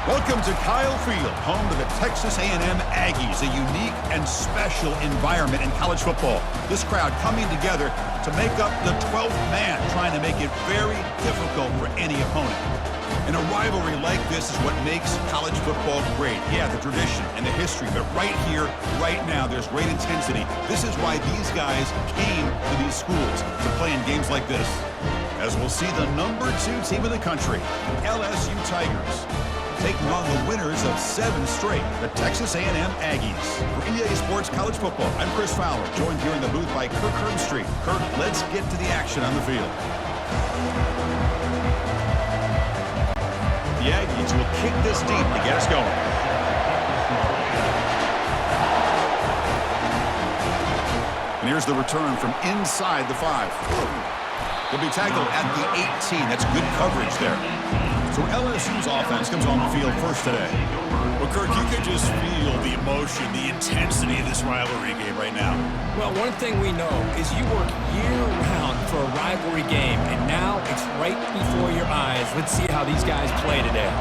Welcome to Kyle Field, home to the Texas A&M Aggies, a unique and special environment in college football. This crowd coming together to make up the 12th man, trying to make it very difficult for any opponent. And a rivalry like this is what makes college football great. Yeah, the tradition and the history, but right here, right now, there's great intensity. This is why these guys came to these schools to play in games like this. As we'll see the number 2 team in the country, LSU Tigers, taking on the winners of 7 straight, the Texas A&M Aggies. For EA Sports College Football, I'm Chris Fowler, joined here in the booth by Kirk Herbstreit. Kirk, let's get to the action on the field. The Aggies will kick this deep to get us going. And here's the return from inside the 5. He'll be tackled at the 18. That's good coverage there. So LSU's offense comes on the field first today. Well, Kirk, you can just feel the emotion, the intensity of this rivalry game right now. Well, one thing we know is you work year-round for a rivalry game, and now it's right before your eyes. Let's see how these guys play today.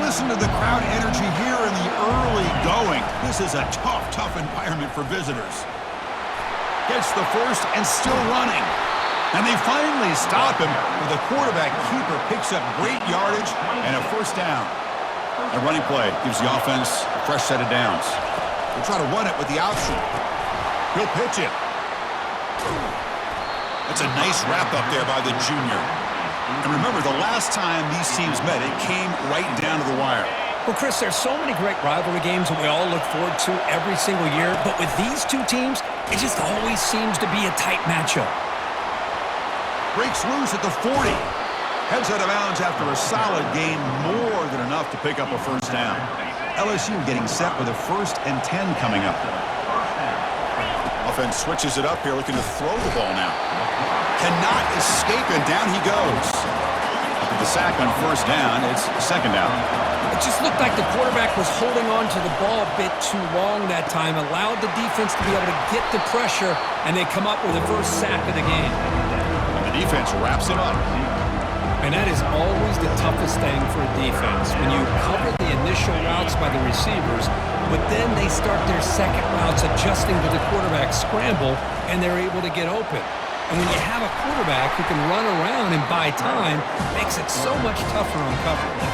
Listen to the crowd energy here in the early going. This is a tough environment for visitors. Gets the first and still running. And they finally stop him, but the quarterback keeper picks up great yardage and a first down. A running play gives the offense a fresh set of downs. They'll try to run it with the option. He'll pitch it. That's a nice wrap up there by the junior. And remember, the last time these teams met, it came right down to the wire. Well, Chris, there's so many great rivalry games that we all look forward to every single year, but with these two teams, it just always seems to be a tight matchup. Breaks loose at the 40. Heads out of bounds after a solid gain, more than enough to pick up a first down. LSU getting set with a 1st and 10 coming up. Offense switches it up here, looking to throw the ball now. Cannot escape, and down he goes. After the sack on first down, it's 2nd down. It just looked like the quarterback was holding on to the ball a bit too long that time, allowed the defense to be able to get the pressure, and they come up with the first sack of the game. Defense wraps him up. And that is always the toughest thing for a defense, when you cover the initial routes by the receivers, but then they start their second routes adjusting to the quarterback scramble, and they're able to get open. And when you have a quarterback who can run around and buy time, it makes it so much tougher on coverage.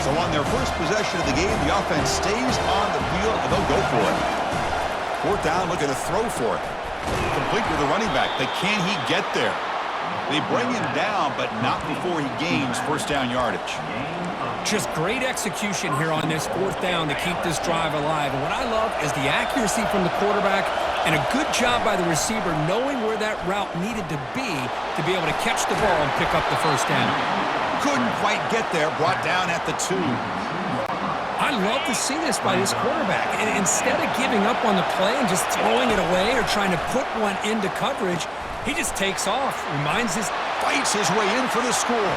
So on their first possession of the game, the offense stays on the field, and they'll go for it. 4th down, looking to throw for it. Complete with the running back, but can he get there? They bring him down, but not before he gains first down yardage. Just great execution here on this 4th down to keep this drive alive. And what I love is the accuracy from the quarterback and a good job by the receiver knowing where that route needed to be able to catch the ball and pick up the first down. Couldn't quite get there, brought down at the 2. I love to see this by this quarterback. And instead of giving up on the play and just throwing it away or trying to put one into coverage, he just takes off, fights his way in for the score.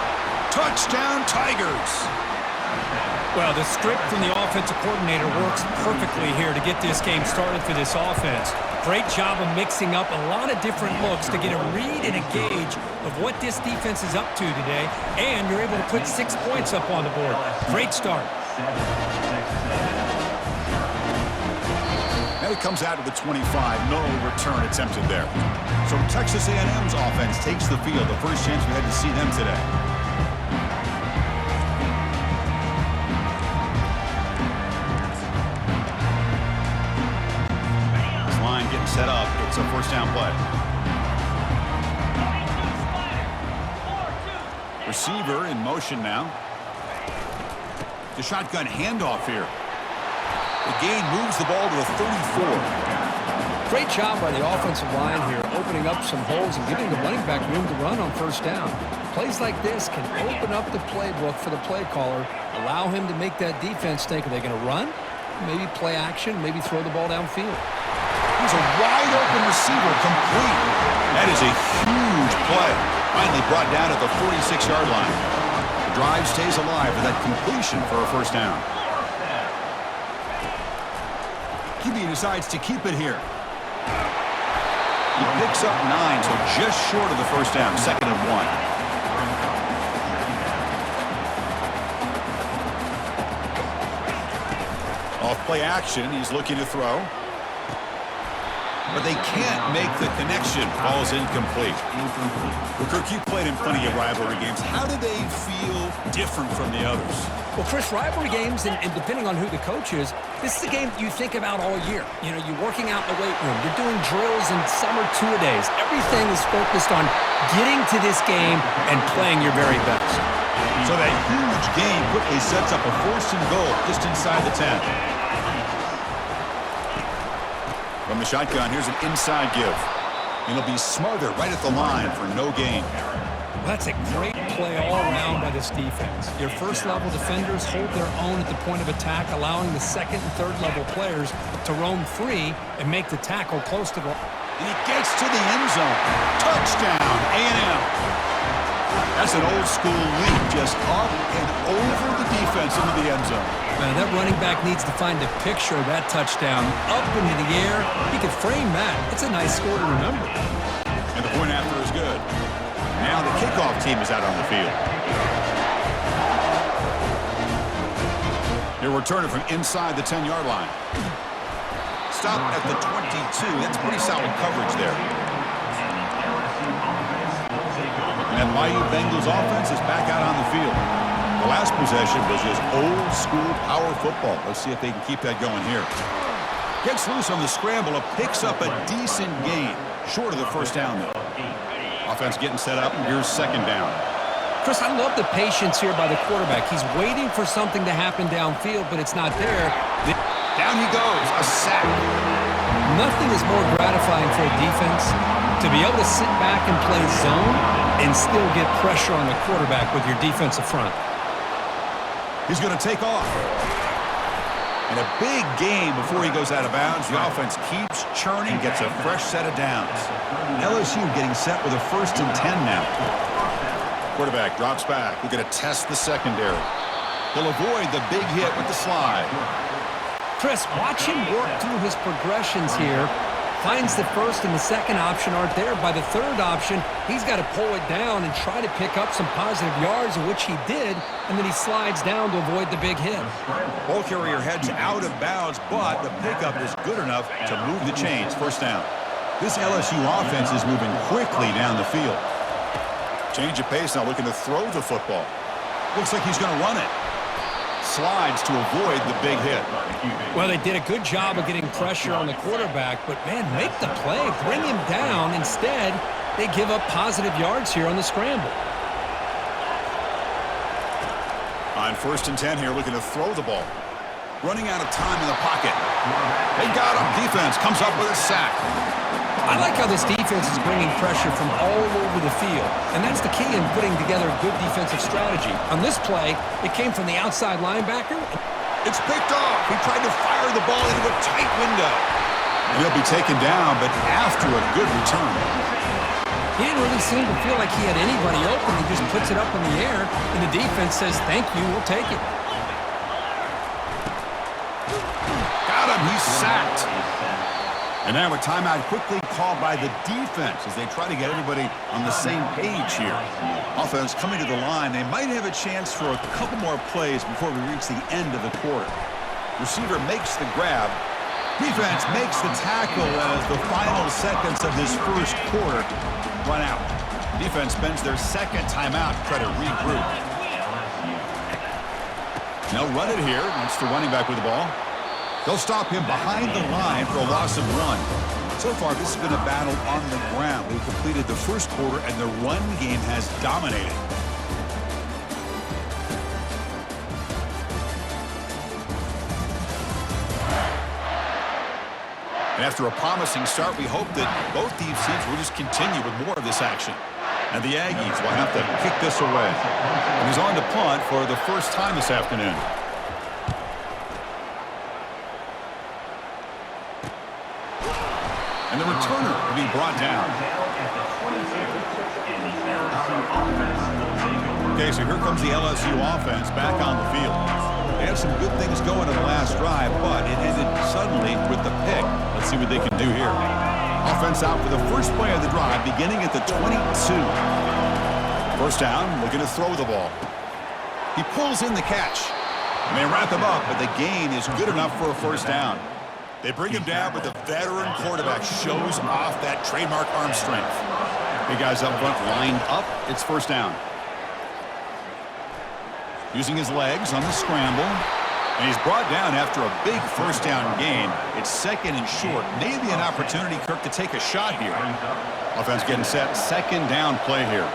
Touchdown, Tigers. Well, the script from the offensive coordinator works perfectly here to get this game started for this offense. Great job of mixing up a lot of different looks to get a read and a gauge of what this defense is up to today, and you're able to put 6 points up on the board. Great start. And it comes out of the 25. No return attempted there. So Texas A&M's offense takes the field. The first chance we had to see them today. This line getting set up. It's a first down play. Receiver in motion now. The shotgun handoff here. The gain moves the ball to the 34. Great job by the offensive line here, opening up some holes and giving the running back room to run on first down. Plays like this can open up the playbook for the play caller, allow him to make that defense think, are they going to run? Maybe play action, maybe throw the ball downfield. He's a wide open receiver, complete. That is a huge play. Finally brought down at the 46-yard line. The drive stays alive with that completion for a first down. QB decides to keep it here. He picks up 9, so just short of the first down, 2nd and 1. Off play action, he's looking to throw. But they can't make the connection. Ball's incomplete. Well, Kirk, you played in plenty of rivalry games. How do they feel different from the others? Well, Chris, rivalry games, and depending on who the coach is, this is a game you think about all year. You know, you're working out in the weight room. You're doing drills and summer two-a-days. Everything is focused on getting to this game and playing your very best. So that huge game quickly sets up a 4th and goal just inside the 10. From the shotgun, here's an inside give. And he'll be smothered right at the line for no gain. That's a great play all around by this defense. Your first-level defenders hold their own at the point of attack, allowing the second and third-level players to roam free and make the tackle close to the... And he gets to the end zone. Touchdown, A&M. That's an old-school leap, just up and over the defense into the end zone. Man, that running back needs to find a picture of that touchdown up into the air. He could frame that. It's a nice score to remember. And the point after is good. Now the kickoff team is out on the field. They're returning from inside the 10-yard line. Stop at the 22. That's pretty solid coverage there. And that Bayou Bengals offense is back out on the field. The last possession was just old-school power football. Let's see if they can keep that going here. Gets loose on the scramble and picks up a decent gain. Short of the first down, though. Offense getting set up. Here's 2nd down. Chris, I love the patience here by the quarterback. He's waiting for something to happen downfield, but it's not there. Down he goes. A sack. Nothing is more gratifying for a defense to be able to sit back and play zone and still get pressure on the quarterback with your defensive front. He's going to take off. And a big game before he goes out of bounds. The offense keeps churning, gets a fresh set of downs. LSU getting set with a 1st and 10 now. Quarterback drops back. We're going to test the secondary. He'll avoid the big hit with the slide. Chris, watch him work through his progressions here. Finds the first and the second option aren't there. By the third option, he's got to pull it down and try to pick up some positive yards, which he did, and then he slides down to avoid the big hit. Ball carrier heads out of bounds, but the pickup is good enough to move the chains. 1st down. This LSU offense is moving quickly down the field. Change of pace now, looking to throw the football. Looks like he's going to run it. Slides to avoid the big hit. Well, they did a good job of getting pressure on the quarterback, but, man, make the play. Bring him down. Instead, they give up positive yards here on the scramble. On 1st and 10 here, looking to throw the ball. Running out of time in the pocket. They got him. Defense comes up with a sack. I like how this defense is bringing pressure from all over the field, and that's the key in putting together a good defensive strategy. On this play, it came from the outside linebacker. It's picked off. He tried to fire the ball into a tight window. And he'll be taken down, but after a good return. He didn't really seem to feel like he had anybody open. He just puts it up in the air, and the defense says, thank you, we'll take it. Got him. He's sacked. And now a timeout quickly called by the defense as they try to get everybody on the same page here. Offense coming to the line. They might have a chance for a couple more plays before we reach the end of the quarter. Receiver makes the grab. Defense makes the tackle as the final seconds of this first quarter run out. Defense spends their 2nd timeout to try to regroup. They'll run it here. That's the running back with the ball. They'll stop him behind the line for a loss of 1. So far, this has been a battle on the ground. We've completed the first quarter, and the run game has dominated. And after a promising start, we hope that both these teams will just continue with more of this action. And the Aggies will have to kick this away. And he's on to punt for the first time this afternoon. And the returner will be brought down. Okay, so here comes the LSU offense back on the field. They had some good things going in the last drive, but it ended suddenly with the pick. Let's see what they can do here. Offense out for the first play of the drive, beginning at the 22. First down, looking to throw the ball. He pulls in the catch. And they wrap him up, but the gain is good enough for a first down. They bring him down, but the veteran quarterback shows off that trademark arm strength. Big guys up front lined up. It's first down. Using his legs on the scramble. And he's brought down after a big first down gain. It's second and short. Maybe an opportunity, Kirk, to take a shot here. Offense getting set. Second down play here.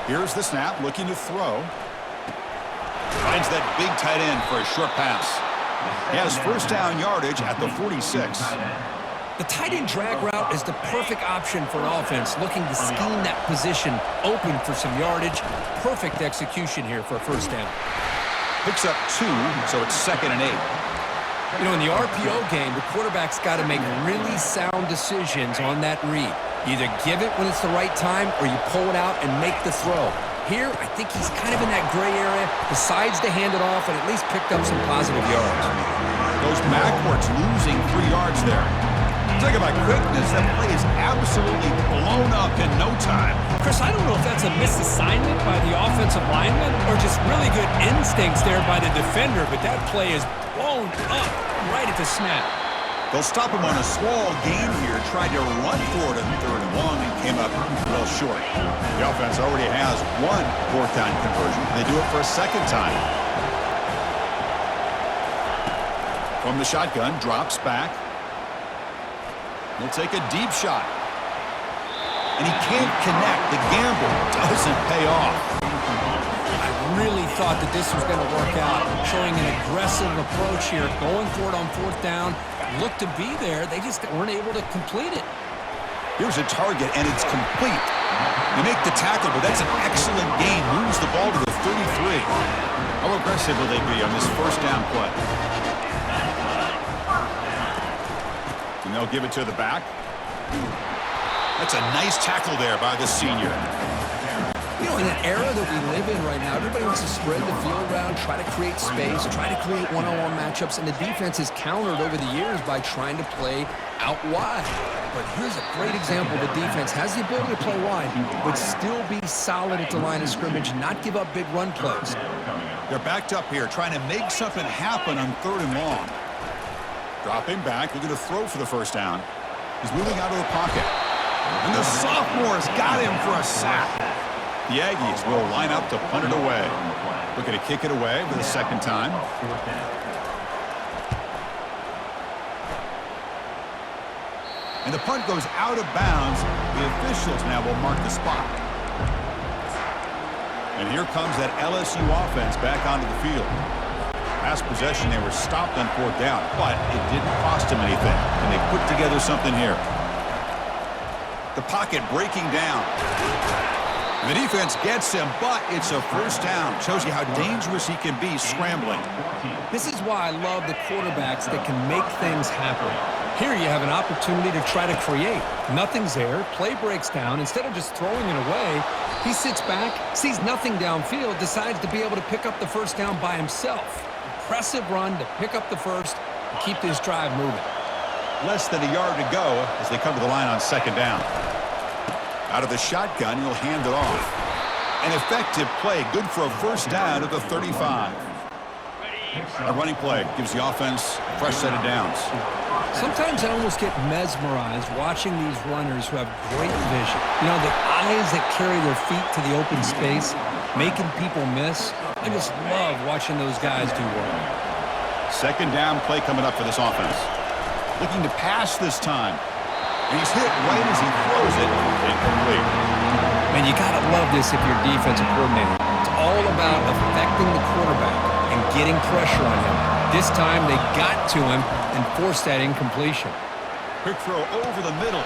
Here's the snap, looking to throw. Finds that big tight end for a short pass. He has first down yardage at the 46. The tight end drag route is the perfect option for an offense looking to scheme that position open for some yardage. Perfect execution here for a first down. Picks up 2, so it's second and 8. You know, in the RPO game, the quarterback's got to make really sound decisions on that read. You either give it when it's the right time or you pull it out and make the throw. Here, I think he's kind of in that gray area, decides to hand it off and at least picked up some positive yards. Goes backwards, losing 3 yards there. Talk about quickness, that play is absolutely blown up in no time. Chris, I don't know if that's a misassignment by the offensive lineman or just really good instincts there by the defender, but that play is blown up right at the snap. They'll stop him on a small gain here, tried to run for it in third and long and came up well short. The offense already has 1 fourth down conversion. They do it for a second time. From the shotgun, drops back. He'll take a deep shot. And he can't connect. The gamble doesn't pay off. I really thought that this was going to work out, showing an aggressive approach here, going for it on fourth down. Looked to be there. They just weren't able to complete it. Here's a target, and it's complete. They make the tackle, but that's an excellent gain. Moves the ball to the 33. How aggressive will they be on this first down play? And they'll give it to the back. That's a nice tackle there by the senior. You know, in an era that we live in right now, everybody wants to spread the field around, try to create space, try to create one-on-one matchups, and the defense is countered over the years by trying to play out wide. But here's a great example. The defense has the ability to play wide, but still be solid at the line of scrimmage, not give up big run plays. They're backed up here, trying to make something happen on third and long. Dropping back, looking to throw for the first down. He's moving out of the pocket. And the sophomore's got him for a sack. The Aggies will line up to punt it away. Looking to kick it away for the second time. And the punt goes out of bounds. The officials now will mark the spot. And here comes that LSU offense back onto the field. Last possession, they were stopped on fourth down, but it didn't cost them anything. And they put together something here. The pocket breaking down. The defense gets him, but it's a first down. Shows you how dangerous he can be scrambling. This is why I love the quarterbacks that can make things happen. Here you have an opportunity to try to create. Nothing's there. Play breaks down. Instead of just throwing it away, he sits back, sees nothing downfield, decides to be able to pick up the first down by himself. Impressive run to pick up the first and keep this drive moving. Less than a yard to go as they come to the line on second down. Out of the shotgun, he'll hand it off. An effective play, good for a first down at the 35. A running play gives the offense a fresh set of downs. Sometimes I almost get mesmerized watching these runners who have great vision. You know, the eyes that carry their feet to the open space, making people miss. I just love watching those guys do work. Second down play coming up for this offense. Looking to pass this time. And he's hit right as he throws it. Incomplete. Man, you got to love this if you're defensive coordinator. It's all about affecting the quarterback and getting pressure on him. This time they got to him and forced that incompletion. Quick throw over the middle.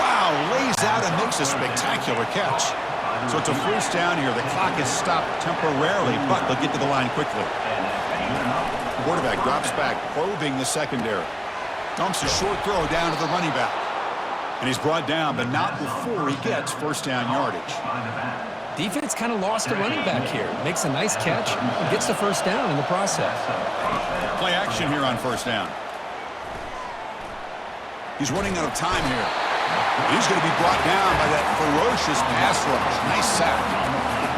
Wow, lays out and makes a spectacular catch. So it's a first down here. The clock is stopped temporarily, but they'll get to the line quickly. Quarterback drops back, probing the secondary. Dumps a short throw down to the running back. And he's brought down, but not before he gets first down yardage. Defense kind of lost a running back here. Makes a nice catch, gets the first down in the process. Play action here on first down. He's running out of time here. He's going to be brought down by that ferocious pass rush. Nice sack.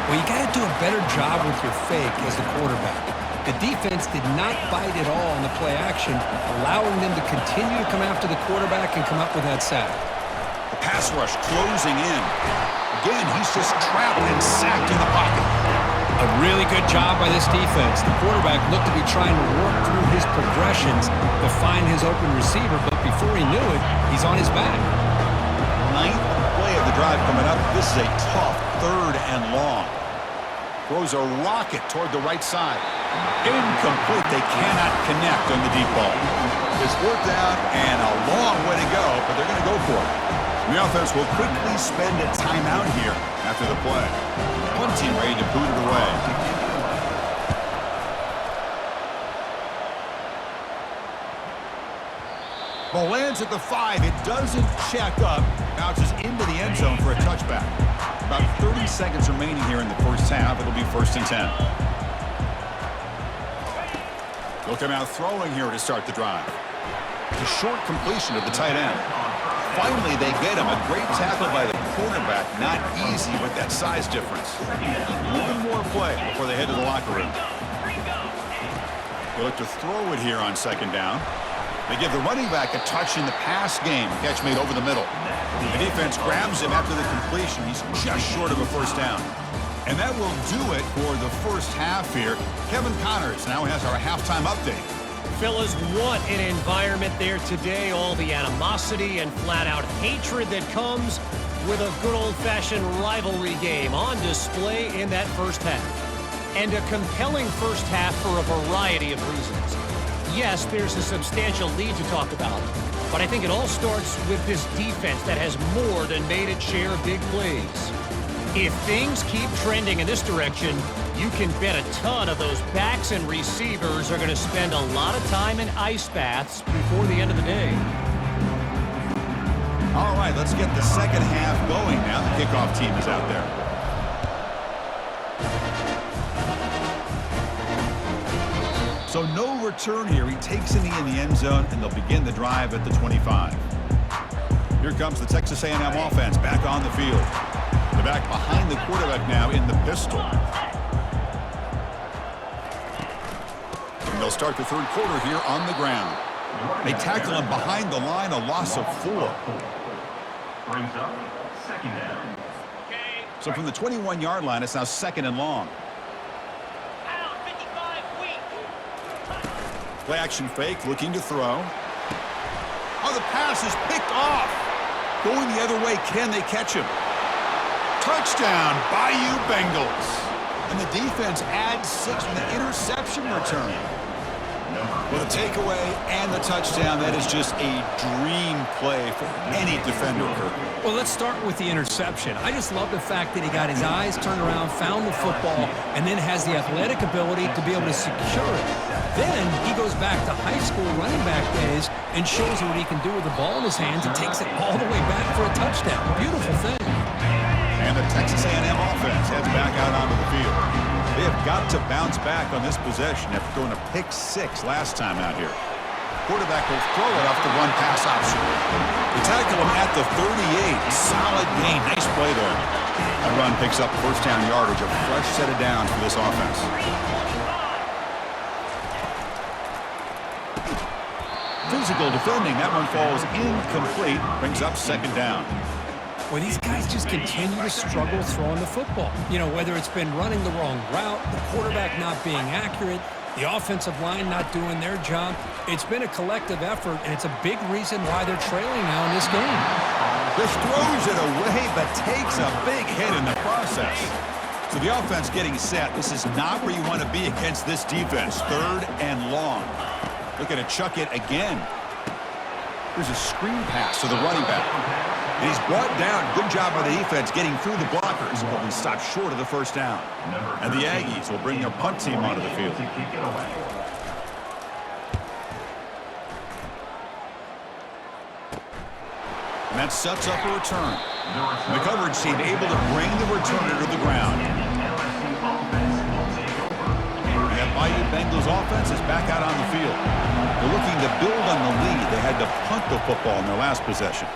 Well, you got to do a better job with your fake as the quarterback. The defense did not bite at all on the play action, allowing them to continue to come after the quarterback and come up with that sack. The pass rush closing in. Again, he's just trapped and sacked in the pocket. A really good job by this defense. The quarterback looked to be trying to work through his progressions to find his open receiver, but before he knew it, he's on his back. Ninth play of the drive coming up. This is a tough 3rd and long. Throws a rocket toward the right side. Incomplete. They cannot connect on the deep ball. It's worked out and a long way to go, but they're going to go for it. The offense will quickly spend a timeout here after the play. Punting ready to boot it away. Ball lands at the 5. It doesn't check up. Bounces into the end zone for a touchback. About 30 seconds remaining here in the first half. It'll be 1st and 10. They'll come out throwing here to start the drive. A short completion to the tight end. Finally, they get him. A great tackle by the quarterback. Not easy with that size difference. One more play before they head to the locker room. They look to throw it here on 2nd down. They give the running back a touch in the pass game. Catch made over the middle. The defense grabs him after the completion. He's just short of a 1st down. And that will do it for the first half here. Kevin Connors now has our halftime update. Fellas, what an environment there today. All the animosity and flat-out hatred that comes with a good old-fashioned rivalry game on display in that first half. And a compelling first half for a variety of reasons. Yes, there's a substantial lead to talk about, but I think it all starts with this defense that has more than made its share of big plays. If things keep trending in this direction, you can bet a ton of those backs and receivers are going to spend a lot of time in ice baths before the end of the day. All right, let's get the second half going now. The kickoff team is out there. So no return here. He takes it in the end zone, and they'll begin the drive at the 25. Here comes the Texas A&M offense back on the field. The back behind the quarterback now in the pistol. And they'll start the 3rd quarter here on the ground. They tackle him behind the line, a loss of 4. Brings up 2nd down. So from the 21-yard line, it's now 2nd and long. Play action fake, looking to throw. Oh, the pass is picked off. Going the other way, can they catch him? Touchdown, Bayou Bengals. And the defense adds 6 from the interception return. With a takeaway and the touchdown, that is just a dream play for any defender. Well, let's start with the interception. I just love the fact that he got his eyes turned around, found the football, and then has the athletic ability to be able to secure it. Then he goes back to high school running back days and shows what he can do with the ball in his hands and takes it all the way back for a touchdown. Beautiful thing. And the Texas A&M offense heads back out onto the field. They have got to bounce back on this possession after throwing a pick 6 last time out here. Quarterback will throw it off the run pass option. They tackle him at the 38. Solid gain. Nice play there. That run picks up 1st down yardage. A fresh set of downs for this offense. Physical defending. That one falls incomplete. Brings up 2nd down. Well, these guys just continue to struggle throwing the football. You know, whether it's been running the wrong route, the quarterback not being accurate, the offensive line not doing their job. It's been a collective effort, and it's a big reason why they're trailing now in this game. This throws it away, but takes a big hit in the process. So the offense getting set. This is not where you want to be against this defense. 3rd and long. Looking to chuck it again. There's a screen pass to the running back. And he's brought down. Good job by the defense getting through the blockers, but we stopped short of the 1st down. And the Aggies will bring their punt team onto the field. And that sets up a return. And the coverage team able to bring the returner to the ground. And that Bayou Bengals offense is back out on the field. They're looking to build on the lead. They had to punt the football in their last possession.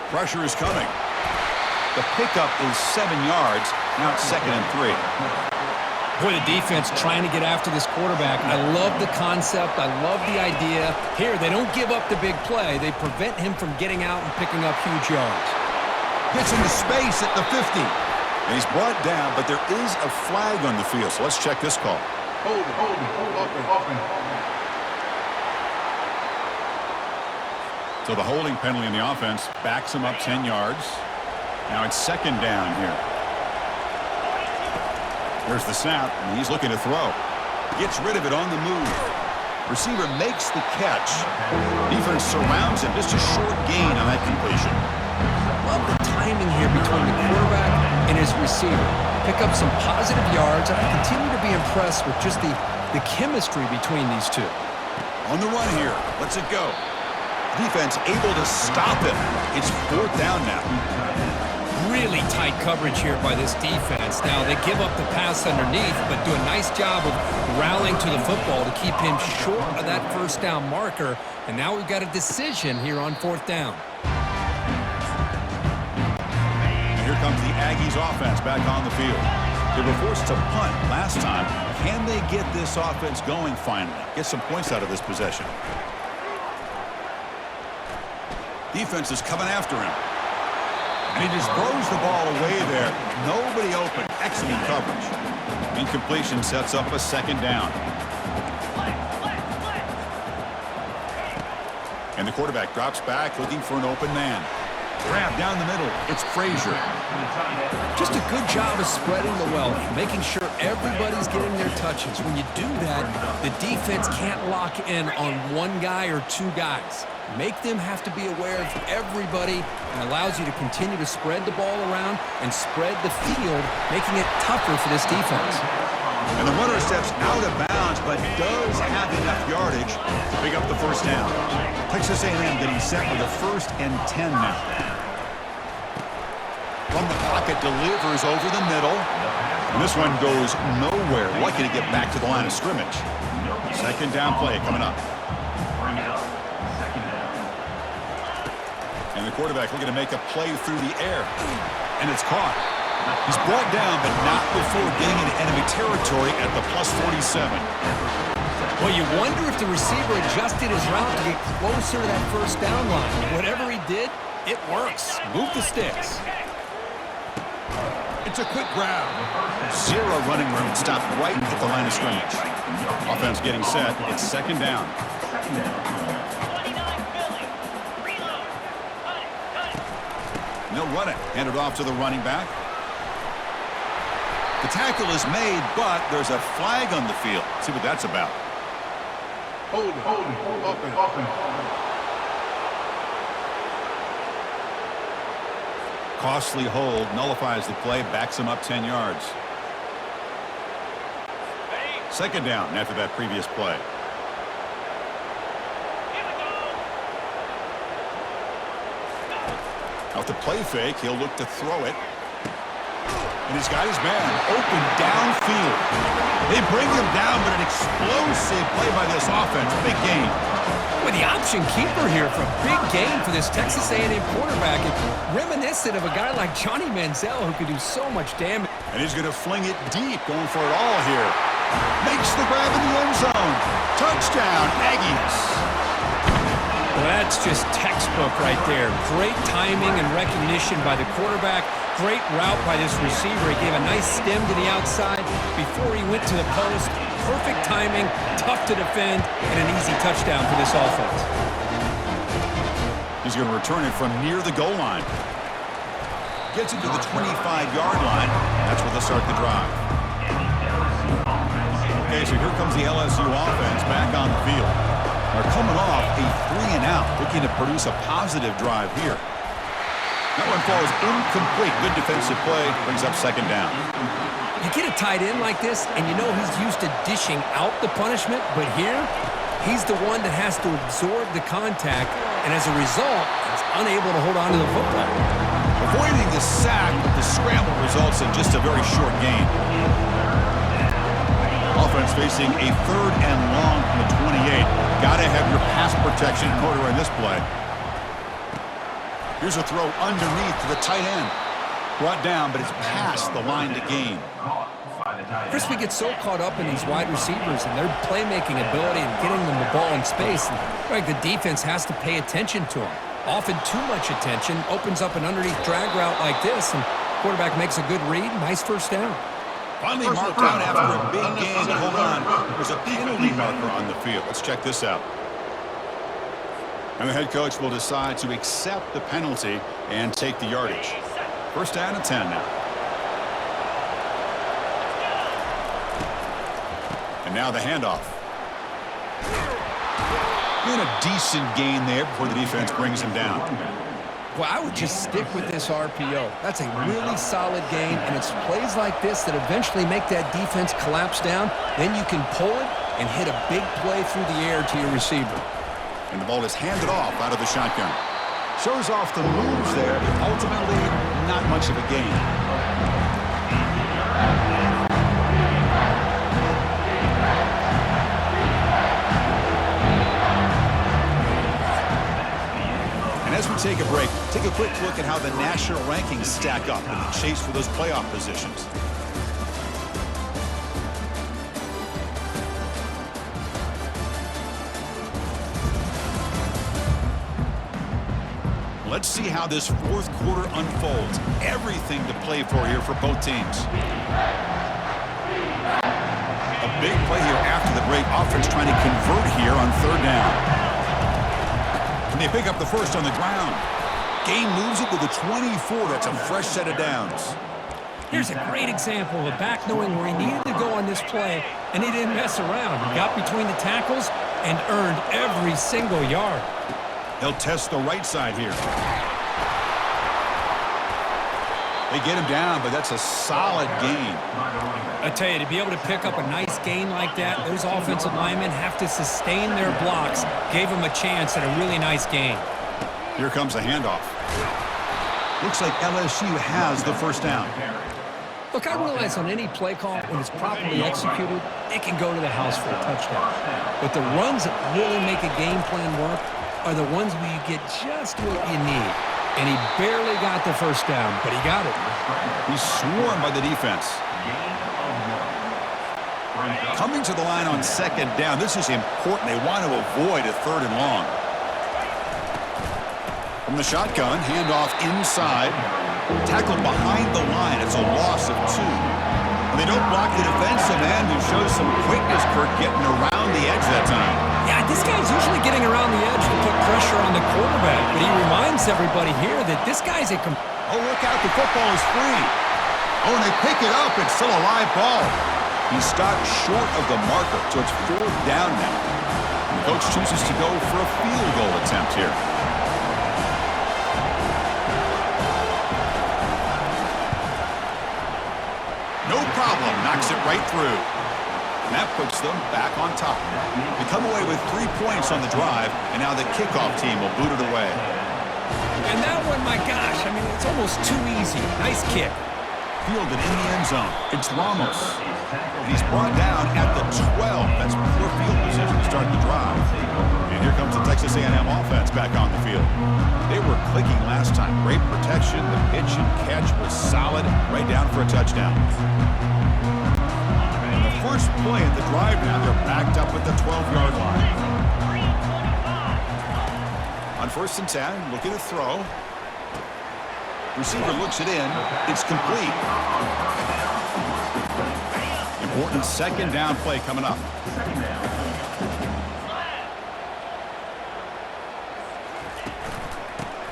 Pressure is coming. The pickup is 7 yards. Now it's 2nd and 3. Boy, the defense trying to get after this quarterback. I love the concept. I love the idea. Here, they don't give up the big play. They prevent him from getting out and picking up huge yards. Gets into space at the 50. And he's brought down, but there is a flag on the field. So let's check this call. Hold open. So the holding penalty in the offense backs him up 10 yards. Now it's 2nd down here. There's the snap, and he's looking to throw. Gets rid of it on the move. Receiver makes the catch. Defense surrounds him. Just a short gain on that completion. Love the timing here between the quarterback and his receiver. Pick up some positive yards, and I continue to be impressed with just the chemistry between these two. On the run here. Lets it go. Defense able to stop him. It's 4th down now. Really tight coverage here by this defense. Now, they give up the pass underneath, but do a nice job of rallying to the football to keep him short of that 1st down marker. And now we've got a decision here on 4th down. And here comes the Aggies offense back on the field. They were forced to punt last time. Can they get this offense going finally? Get some points out of this possession. Defense is coming after him. And he just throws the ball away there. Nobody open. Excellent coverage. Incompletion sets up a 2nd down. And the quarterback drops back looking for an open man. Grab down the middle. It's Frazier. Just a good job of spreading the wealth, making sure everybody's getting their touches. When you do that, the defense can't lock in on one guy or 2 guys. Make them have to be aware of everybody, and allows you to continue to spread the ball around and spread the field, making it tougher for this defense. And the runner steps out of bounds, but does have enough yardage to pick up the 1st down. Texas A&M getting set with a 1st and 10 now. From the pocket, delivers over the middle. And this one goes nowhere. Lucky to get back to the line of scrimmage. 2nd down play coming up. And the quarterback looking to make a play through the air. And it's caught. He's brought down, but not before getting into enemy territory at the +47. Well, you wonder if the receiver adjusted his route to get closer to that 1st down line. Whatever he did, it works. Move the sticks. It's a quick grab. 0 running room. Stopped right at the line of scrimmage. Offense getting set. It's 2nd down. They'll run it. Hand it off to the running back. The tackle is made, but there's a flag on the field. See what that's about. Hold open. Costly hold. Nullifies the play. Backs him up 10 yards. 2nd down after that previous play. Off the play fake, he'll look to throw it. And he's got his man open downfield. They bring him down, but an explosive play by this offense. Big gain. With the option keeper here for a big gain for this Texas A&M quarterback. And reminiscent of a guy like Johnny Manziel who could do so much damage. And he's going to fling it deep, going for it all here. Makes the grab in the end zone. Touchdown, Aggies. Well, that's just textbook right there. Great timing and recognition by the quarterback. Great route by this receiver. He gave a nice stem to the outside before he went to the post. Perfect timing, tough to defend, and an easy touchdown for this offense. He's going to return it from near the goal line. Gets it to the 25-yard line. That's where they'll start the drive. Okay, so here comes the LSU offense back on the field. They're coming off a 3-and-out, looking to produce a positive drive here. That one falls incomplete. Good defensive play, brings up 2nd down. You get a tight end like this, and you know he's used to dishing out the punishment, but here, He's the one that has to absorb the contact, and as a result, he's unable to hold on to the football. Avoiding the sack, but the scramble results in just a very short gain. Offense facing a 3rd and long from the 28. Got to have your pass protection in order in this play. Here's a throw underneath to the tight end. Brought down, but it's past the line to gain. Chris, we get so caught up in these wide receivers and their playmaking ability and getting them the ball in space. And, Greg, the defense has to pay attention to them. Often too much attention opens up an underneath drag route like this, and quarterback makes a good read. Nice first down. Finally marked out after a big gain. Hold on. There's a penalty marker on the field. Let's check this out. And the head coach will decide to accept the penalty and take the yardage. First down and 10 now. And now the handoff. And a decent gain there before the defense brings him down. Well, I would just stick with this RPO. That's a really solid game, and it's plays like this that eventually make that defense collapse down. Then you can pull it and hit a big play through the air to your receiver. And the ball is handed off out of the shotgun. Shows off the moves there, but ultimately not much of a gain. And as we take a break, take a quick look at how the national rankings stack up in the chase for those playoff positions. Let's see how this 4th quarter unfolds. Everything to play for here for both teams. A big play here after the break. Offense trying to convert here on 3rd down. Can they pick up the first on the ground? Game moves it to the 24. That's a fresh set of downs. Here's a great example of a back knowing where he needed to go on this play, and he didn't mess around. He got between the tackles and earned every single yard. They'll test the right side here. They get him down, but that's a solid gain. I tell you, to be able to pick up a nice gain like that, those offensive linemen have to sustain their blocks. Gave him a chance at a really nice gain. Here comes a handoff. Looks like LSU has the first down. Look, I realize on any play call, when it's properly executed, it can go to the house for a touchdown. But the runs that really make a game plan work are the ones where you get just what you need. And he barely got the first down, but he got it. He's swarmed by the defense. Coming to the line on 2nd down. This is important. They want to avoid a 3rd and long. From the shotgun, handoff inside. Tackled behind the line. It's a loss of 2. And they don't block the defensive end, who shows some quickness, Kurt, getting around the edge that time. Yeah, this guy's usually getting around the edge to put pressure on the quarterback, but he reminds everybody here that this guy's a... Oh, look out, the football is free. Oh, and they pick it up. It's still a live ball. He stopped short of the marker, so it's 4th down now. And the coach chooses to go for a field goal attempt here. No problem, knocks it right through. And that puts them back on top. They come away with 3 points on the drive, and now the kickoff team will boot it away. And that one, my gosh, I mean, it's almost too easy. Nice kick. Fielded in the end zone. It's Ramos. And he's brought down at the 12. That's poor field position to start the drive. And here comes the Texas A&M offense back on the field. They were clicking last time. Great protection. The pitch and catch was solid. Right down for a touchdown. And the first play at the drive now, they're backed up at the 12-yard line. On 1st and 10, look at the throw. Receiver looks it in. It's complete. Important 2nd down play coming up.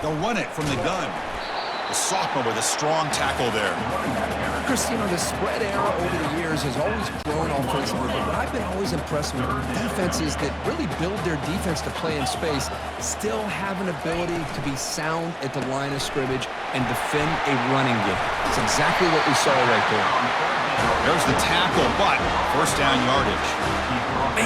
They'll run it from the gun. The sophomore with a strong tackle there. Chris, you know, the spread era over the years has always grown offensively, but what I've been always impressed with defenses that really build their defense to play in space still have an ability to be sound at the line of scrimmage and defend a running game. It's exactly what we saw right there. There's the tackle, but 1st down yardage. And